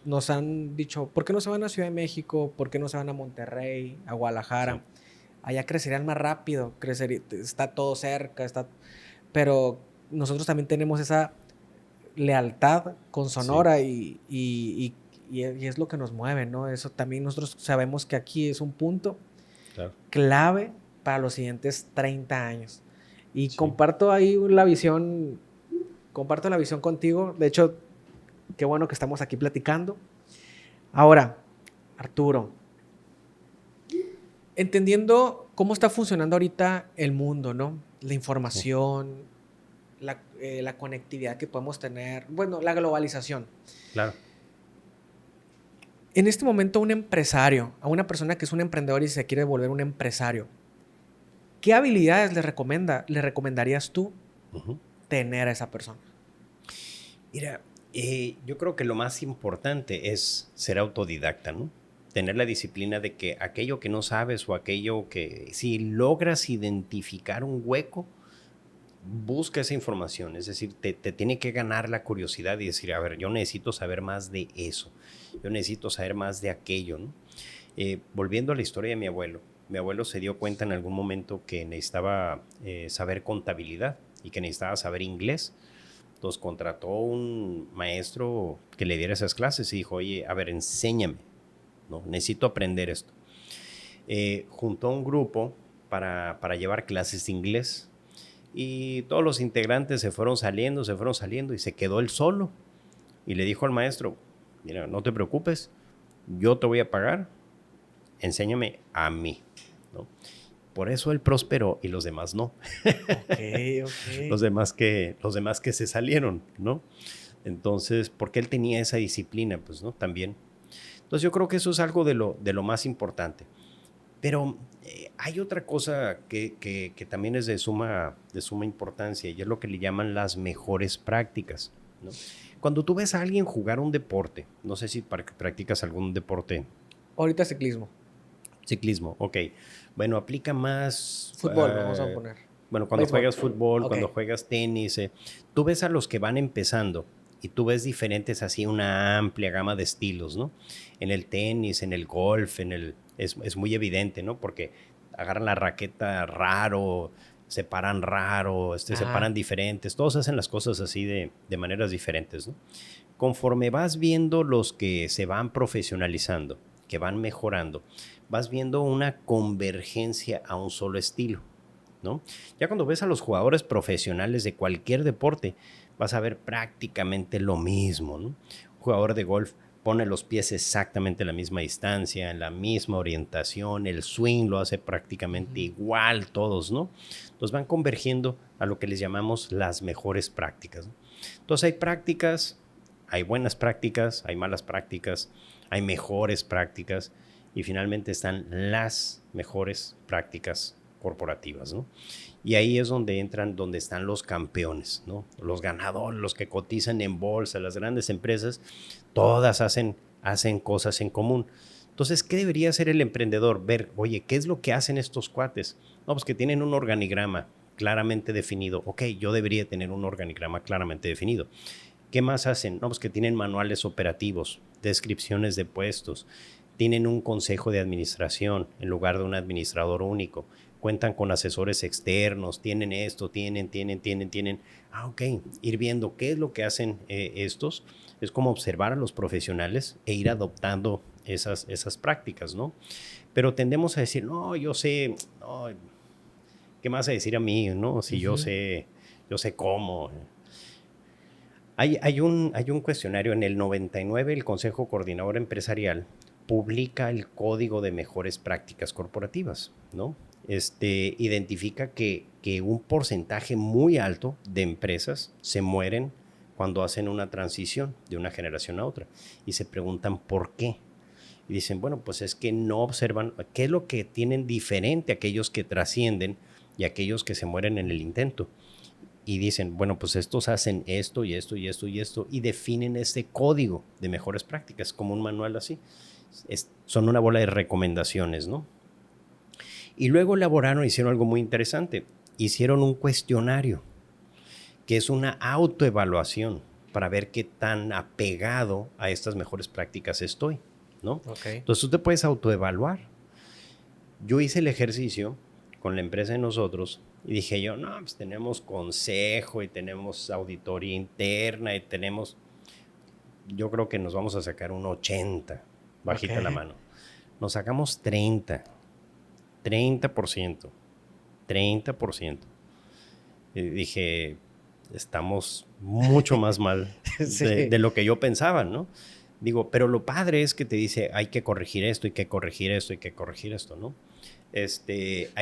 Nos han dicho, ¿por qué no se van a Ciudad de México? ¿Por qué no se van a Monterrey, a Guadalajara? Sí. Allá crecerían más rápido, está todo cerca, pero nosotros también tenemos esa lealtad con Sonora, sí. y es lo que nos mueve, ¿no? Eso también nosotros sabemos que aquí es un punto clave para los siguientes 30 años. Y sí. Comparto la visión contigo. De hecho, qué bueno que estamos aquí platicando. Ahora, Arturo, entendiendo cómo está funcionando ahorita el mundo, ¿no? La información, sí. La conectividad que podemos tener, bueno, la globalización. Claro. En este momento, un empresario, a una persona que es un emprendedor y se quiere volver un empresario, ¿qué habilidades le recomendarías tú tener a esa persona? Mira, yo creo que lo más importante es ser autodidacta, ¿no? Tener la disciplina de que aquello que no sabes o aquello que si logras identificar un hueco, busca esa información. Es decir, te tiene que ganar la curiosidad y decir, a ver, yo necesito saber más de eso. Yo necesito saber más de aquello, ¿no? Volviendo a la historia de mi abuelo se dio cuenta en algún momento que necesitaba saber contabilidad y que necesitaba saber inglés. Entonces contrató un maestro que le diera esas clases y dijo, oye, a ver, enséñame, ¿no? Necesito aprender esto. Juntó un grupo para llevar clases de inglés y todos los integrantes se fueron saliendo y se quedó él solo. Y le dijo al maestro, mira, no te preocupes, yo te voy a pagar, enséñame a mí, ¿no? Por eso él prosperó y los demás no. Okay. Los demás que se salieron, ¿no? Entonces, porque él tenía esa disciplina, pues, ¿no? También. Entonces, yo creo que eso es algo de lo más importante. Pero hay otra cosa que también es de suma importancia y es lo que le llaman las mejores prácticas, ¿no? Cuando tú ves a alguien jugar un deporte, no sé si practicas algún deporte. Ahorita ciclismo. Ciclismo, ok. Bueno, aplica más... Fútbol, vamos a poner. Bueno, cuando juegas fútbol, cuando juegas tenis, tú ves a los que van empezando y tú ves diferentes, así una amplia gama de estilos, ¿no? En el tenis, en el golf, es muy evidente, ¿no? Porque agarran la raqueta raro, se paran raro, se paran diferentes, todos hacen las cosas así de maneras diferentes, ¿no? Conforme vas viendo los que se van profesionalizando, que van mejorando, vas viendo una convergencia a un solo estilo, ¿no? Ya cuando ves a los jugadores profesionales de cualquier deporte, vas a ver prácticamente lo mismo, ¿no? Un jugador de golf pone los pies exactamente a la misma distancia, en la misma orientación, el swing lo hace prácticamente igual todos, ¿no? Entonces van convergiendo a lo que les llamamos las mejores prácticas, ¿no? Entonces hay prácticas, hay buenas prácticas, hay malas prácticas, hay mejores prácticas y finalmente están las mejores prácticas corporativas, ¿no? Y ahí es donde están los campeones, ¿no? Los ganadores, los que cotizan en bolsa, las grandes empresas, todas hacen cosas en común. Entonces, ¿qué debería hacer el emprendedor? Ver, oye, ¿qué es lo que hacen estos cuates? No, pues que tienen un organigrama claramente definido. Ok, yo debería tener un organigrama claramente definido. ¿Qué más hacen? No, pues que tienen manuales operativos, descripciones de puestos, tienen un consejo de administración en lugar de un administrador único, cuentan con asesores externos, tienen esto, tienen. Ok, ir viendo qué es lo que hacen estos. Es como observar a los profesionales e ir adoptando esas prácticas, ¿no? Pero tendemos a decir, no, yo sé, no, ¿qué me vas a decir a mí, no? Si yo sé cómo. Hay un cuestionario en el 99, el Consejo Coordinador Empresarial publica el Código de Mejores Prácticas Corporativas, ¿no? Identifica que un porcentaje muy alto de empresas se mueren cuando hacen una transición de una generación a otra y se preguntan por qué. Y dicen, bueno, pues es que no observan qué es lo que tienen diferente aquellos que trascienden y aquellos que se mueren en el intento. Y dicen, bueno, pues estos hacen esto y esto y esto y esto y definen este código de mejores prácticas como un manual así. Son una bola de recomendaciones, ¿no? Y luego hicieron algo muy interesante. Hicieron un cuestionario que es una autoevaluación para ver qué tan apegado a estas mejores prácticas estoy, ¿no? Okay. Entonces tú te puedes autoevaluar. Yo hice el ejercicio con la empresa de nosotros y dije yo, no, pues tenemos consejo y tenemos auditoría interna y tenemos, yo creo que nos vamos a sacar un 80, bajita la mano. Nos sacamos 30%. 30%. Y dije, estamos mucho más mal de lo que yo pensaba, ¿no? Digo, pero lo padre es que te dice, hay que corregir esto, hay que corregir esto, hay que corregir esto, ¿no?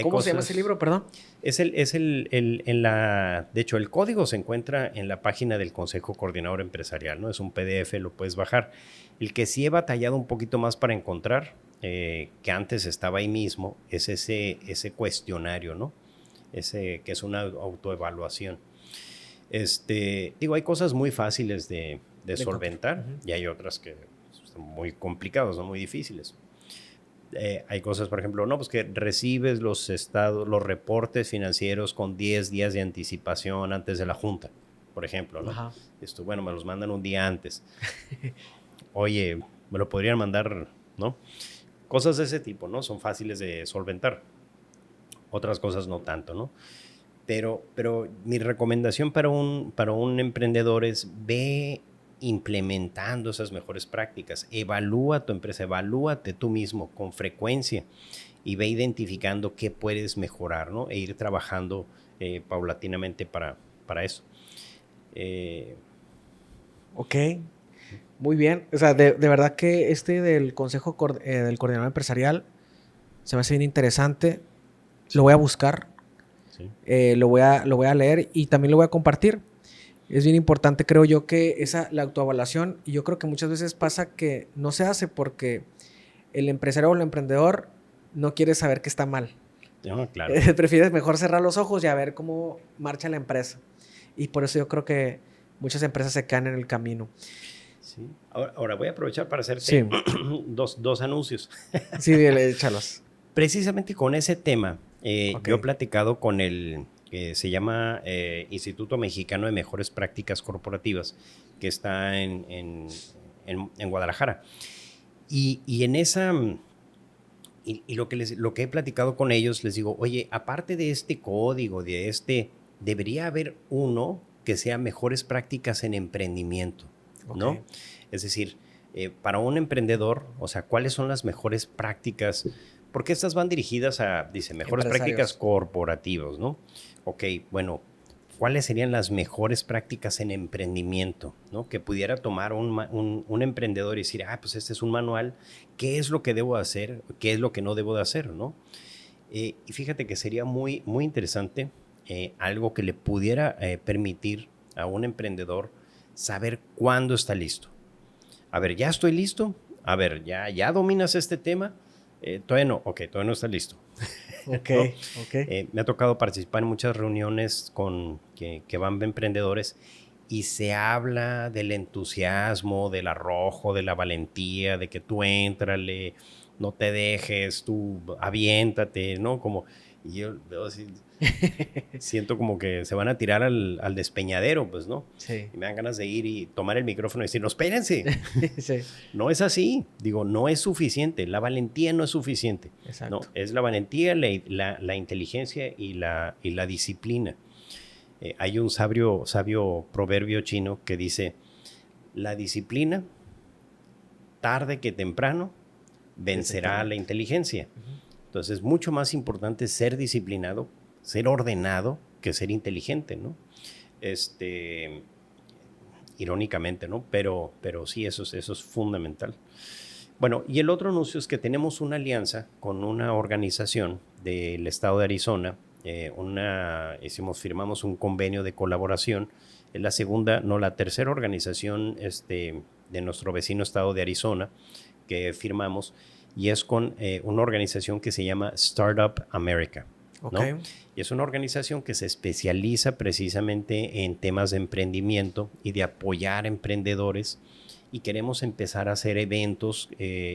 ¿Cómo se llama ese libro, perdón? De hecho, el código se encuentra en la página del Consejo Coordinador Empresarial, ¿no? Es un PDF, lo puedes bajar. El que sí he batallado un poquito más para encontrar, que antes estaba ahí mismo, es ese cuestionario, ¿no? Que es una autoevaluación. Hay cosas muy fáciles de solventar y hay otras que son muy complicadas, son muy difíciles. Hay cosas, por ejemplo, no, pues que recibes los reportes financieros con 10 días de anticipación antes de la junta, por ejemplo, ¿no? Bueno, me los mandan un día antes. Oye, me lo podrían mandar, ¿no? Cosas de ese tipo, ¿no? Son fáciles de solventar. Otras cosas no tanto, ¿no? Pero mi recomendación para un emprendedor es ve implementando esas mejores prácticas. Evalúa tu empresa, evalúate tú mismo con frecuencia y ve identificando qué puedes mejorar, ¿no? E ir trabajando paulatinamente para eso. Ok, muy bien. O sea, de verdad que del Consejo del Coordinador Empresarial se me hace bien interesante. Sí. Lo voy a buscar, sí. Lo voy a leer y también lo voy a compartir. Es bien importante, creo yo, que la autoevaluación, y yo creo que muchas veces pasa que no se hace porque el empresario o el emprendedor no quiere saber que está mal. No, claro. Prefieres mejor cerrar los ojos y a ver cómo marcha la empresa. Y por eso yo creo que muchas empresas se caen en el camino. Sí. Ahora voy a aprovechar para hacerte dos anuncios. Sí, échalos. Precisamente con ese tema, yo he platicado con el que se llama Instituto Mexicano de Mejores Prácticas Corporativas, que está en Guadalajara. Y en esa... Y lo que he platicado con ellos, les digo, oye, aparte de este código, debería haber uno que sea mejores prácticas en emprendimiento, ¿no? Es decir, para un emprendedor, o sea, ¿cuáles son las mejores prácticas? Porque estas van dirigidas a, dice, mejores prácticas corporativas, ¿no? Ok, bueno, ¿cuáles serían las mejores prácticas en emprendimiento, ¿no? Que pudiera tomar un emprendedor y decir, pues este es un manual, ¿qué es lo que debo hacer? ¿Qué es lo que no debo de hacer, ¿no? Y fíjate que sería muy, muy interesante algo que le pudiera permitir a un emprendedor saber cuándo está listo. A ver, ¿ya estoy listo? A ver, ¿ya dominas este tema? Todavía no. Ok, todavía no está listo. Okay, ¿no? Me ha tocado participar en muchas reuniones que van emprendedores y se habla del entusiasmo, del arrojo, de la valentía, de que tú éntrale, no te dejes, tú aviéntate, ¿no? Como, y yo veo así, siento como que se van a tirar al despeñadero, pues, ¿no? Sí. Y me dan ganas de ir y tomar el micrófono y decir, no, espérense. Sí. No es así. Digo, no es suficiente. La valentía no es suficiente. Exacto. No, es la valentía, la inteligencia y la disciplina. Hay un sabio proverbio chino que dice, la disciplina, tarde que temprano, vencerá a la Exactamente. inteligencia. Ujú. Entonces es mucho más importante ser disciplinado, ser ordenado, que ser inteligente, ¿no? Irónicamente, ¿no? Pero sí, eso es fundamental. Bueno, y el otro anuncio es que tenemos una alianza con una organización del estado de Arizona. Firmamos un convenio de colaboración. Es la segunda, no, la tercera organización de nuestro vecino estado de Arizona que firmamos, y es con una organización que se llama Startup America, Ok. ¿no? Y es una organización que se especializa precisamente en temas de emprendimiento y de apoyar emprendedores, y queremos empezar a hacer eventos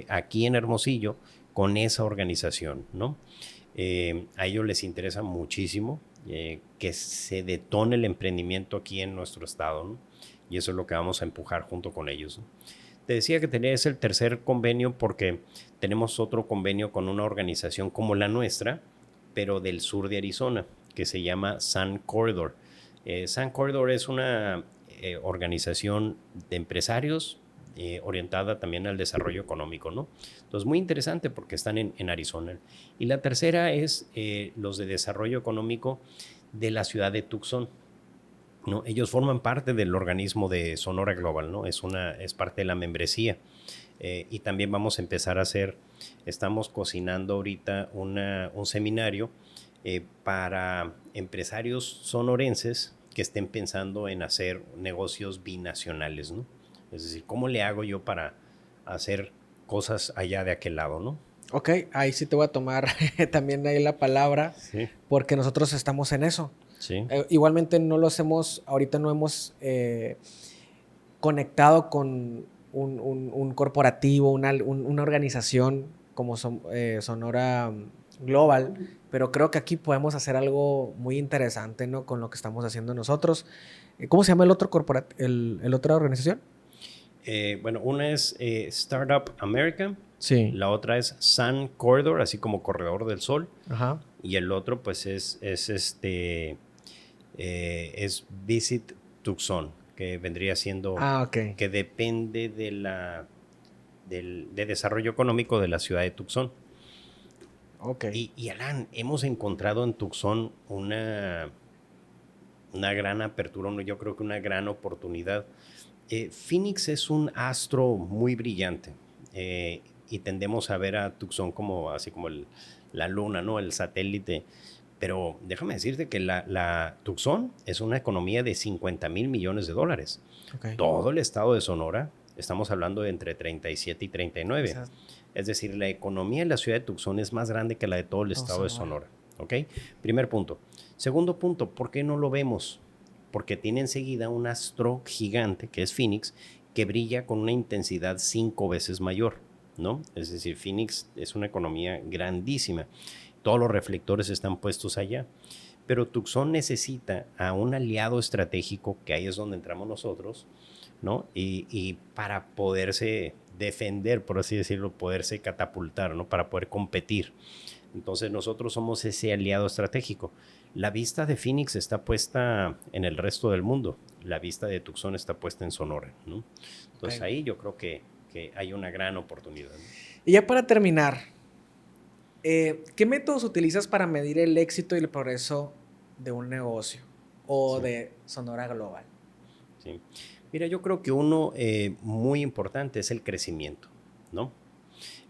aquí en Hermosillo con esa organización, ¿no? A ellos les interesa muchísimo que se detone el emprendimiento aquí en nuestro estado, ¿no? Y eso es lo que vamos a empujar junto con ellos, ¿no? Te decía que es el tercer convenio porque tenemos otro convenio con una organización como la nuestra, pero del sur de Arizona, que se llama Sun Corridor. Sun Corridor es una organización de empresarios orientada también al desarrollo económico, ¿no? Entonces, muy interesante porque están en Arizona. Y la tercera es los de desarrollo económico de la ciudad de Tucson, ¿no? Ellos forman parte del organismo de Sonora Global, ¿no? Es parte de la membresía. Y también vamos a empezar a estamos cocinando ahorita un seminario para empresarios sonorenses que estén pensando en hacer negocios binacionales, ¿no? Es decir, ¿cómo le hago yo para hacer cosas allá de aquel lado, ¿no? Ok, ahí sí te voy a tomar también ahí la palabra, Sí, porque nosotros estamos en eso. sí. Igualmente no los hemos, ahorita no hemos conectado con un corporativo, una organización como Sonora Global, pero creo que aquí podemos hacer algo muy interesante, ¿no? Con lo que estamos haciendo nosotros. ¿Cómo se llama el otro el otra organización? Bueno, una es Startup America, Sí. la otra es Sun Corridor, así como Corredor del Sol, Ajá. y el otro pues es Visit Tucson, que vendría siendo, Ah, ok. que depende de desarrollo económico de la ciudad de Tucson. Ok. Y Alan, hemos encontrado en Tucson una gran apertura, yo creo que una gran oportunidad. Phoenix es un astro muy brillante y tendemos a ver a Tucson como así como la luna, ¿no? El satélite. Pero déjame decirte que la Tucson es una economía de 50,000 millones de dólares. Ok. Todo el estado de Sonora, estamos hablando de entre 37 y 39. Esa- Es decir, la economía de la ciudad de Tucson es más grande que la de todo el estado de Sonora. Sonora. ¿Ok? Primer punto. Segundo punto, ¿por qué no lo vemos? Porque tiene enseguida un astro gigante, que es Phoenix, que brilla con una intensidad 5 veces mayor, ¿no? Es decir, Phoenix es una economía grandísima. Todos los reflectores están puestos allá. Pero Tucson necesita a un aliado estratégico, que ahí es donde entramos nosotros, ¿no? Y para poderse defender, por así decirlo, poderse catapultar, ¿no? Para poder competir. Entonces nosotros somos ese aliado estratégico. La vista de Phoenix está puesta en el resto del mundo. La vista de Tucson está puesta en Sonora, ¿no? Entonces Ok. ahí yo creo que hay una gran oportunidad, ¿no? Y ya para terminar, ¿qué métodos utilizas para medir el éxito y el progreso de un negocio o Sí, de Sonora Global? sí. Mira, yo creo que uno muy importante es el crecimiento, ¿no?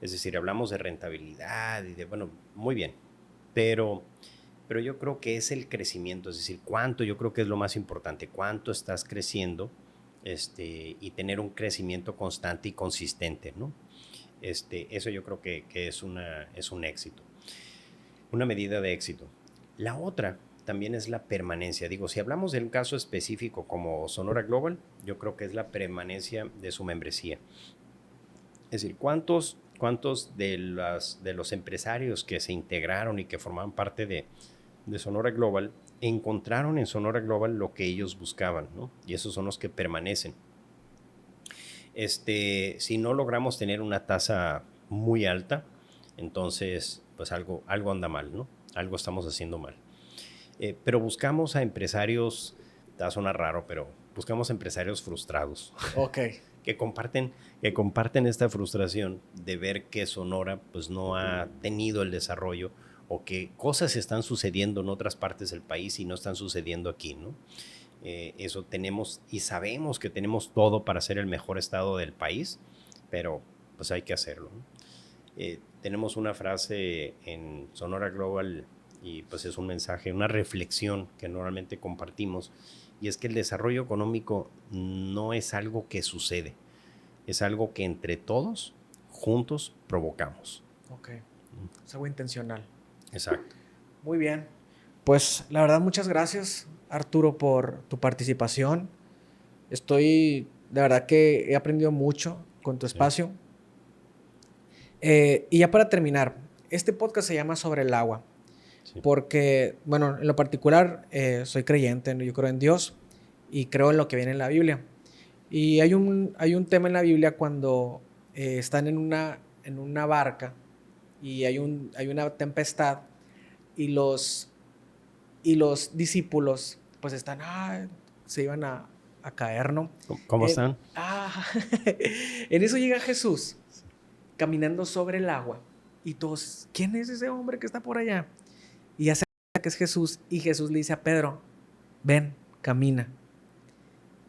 Es decir, hablamos de rentabilidad y de, bueno, muy bien, pero, pero yo creo que es el crecimiento, es decir, cuánto, yo creo que es lo más importante, cuánto estás creciendo y tener un crecimiento constante y consistente, ¿no? Eso yo creo que es un éxito, una medida de éxito. La otra también es la permanencia. Digo, si hablamos de un caso específico como Sonora Global, yo creo que es la permanencia de su membresía. Es decir, ¿cuántos de los empresarios que se integraron y que formaban parte de Sonora Global encontraron en Sonora Global lo que ellos buscaban, ¿no? Y esos son los que permanecen. Si no logramos tener una tasa muy alta, entonces pues algo anda mal, ¿no? Algo estamos haciendo mal. Pero buscamos a empresarios, te va a sonar raro, pero buscamos empresarios frustrados. Ok. que comparten esta frustración de ver que Sonora pues no ha tenido el desarrollo o que cosas están sucediendo en otras partes del país y no están sucediendo aquí, ¿no? Eso tenemos y sabemos que tenemos todo para ser el mejor estado del país, pero pues hay que hacerlo, ¿no? Tenemos una frase en Sonora Global y pues es un mensaje, una reflexión que normalmente compartimos, y es que el desarrollo económico no es algo que sucede, es algo que entre todos, juntos, provocamos. Ok, es algo intencional. Exacto. Muy bien. Pues la verdad, muchas gracias, Arturo, por tu participación. De verdad que he aprendido mucho con tu espacio. Y ya para terminar, este podcast se llama Sobre el Agua. Sí. Porque, bueno, en lo particular, soy creyente, yo creo en Dios y creo en lo que viene en la Biblia. Y hay un tema en la Biblia cuando están en una barca y hay una tempestad y los discípulos pues se iban a caer, ¿no? ¿Cómo están? En eso llega Jesús caminando sobre el agua y todos, ¿quién es ese hombre que está por allá? Y ya se cuenta que es Jesús, y Jesús le dice a Pedro, ven, camina.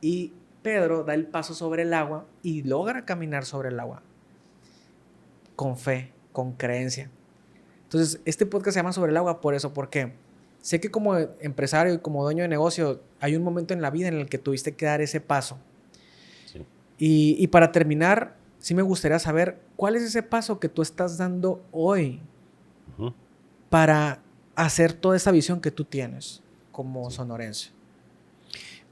Y Pedro da el paso sobre el agua y logra caminar sobre el agua con fe, con creencia. Entonces, este podcast se llama Sobre el Agua por eso, porque sé que como empresario y como dueño de negocio hay un momento en la vida en el que tuviste que dar ese paso. Sí. Y para terminar, sí me gustaría saber cuál es ese paso que tú estás dando hoy para hacer toda esa visión que tú tienes como sonorense.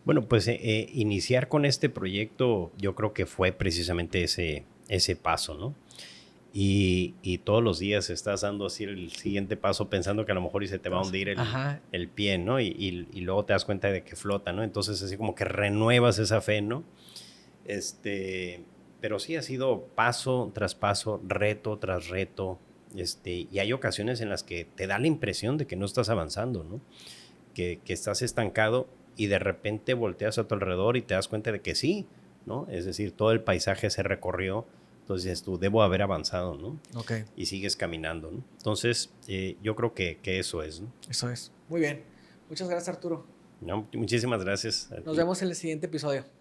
Bueno, pues iniciar con este proyecto yo creo que fue precisamente ese paso, ¿no? Y todos los días estás dando así el siguiente paso pensando que a lo mejor y se te va a hundir el pie, ¿no? Y luego te das cuenta de que flota, ¿no? Entonces así como que renuevas esa fe, ¿no? Pero sí ha sido paso tras paso, reto tras reto, y hay ocasiones en las que te da la impresión de que no estás avanzando, ¿no? Que estás estancado y de repente volteas a tu alrededor y te das cuenta de que sí, ¿no? Es decir, todo el paisaje se recorrió, entonces tú debo haber avanzado, ¿no? Okay. Y sigues caminando, ¿no? Entonces, yo creo que eso es, ¿no? Eso es. Muy bien. Muchas gracias, Arturo. No, muchísimas gracias. Nos vemos en el siguiente episodio.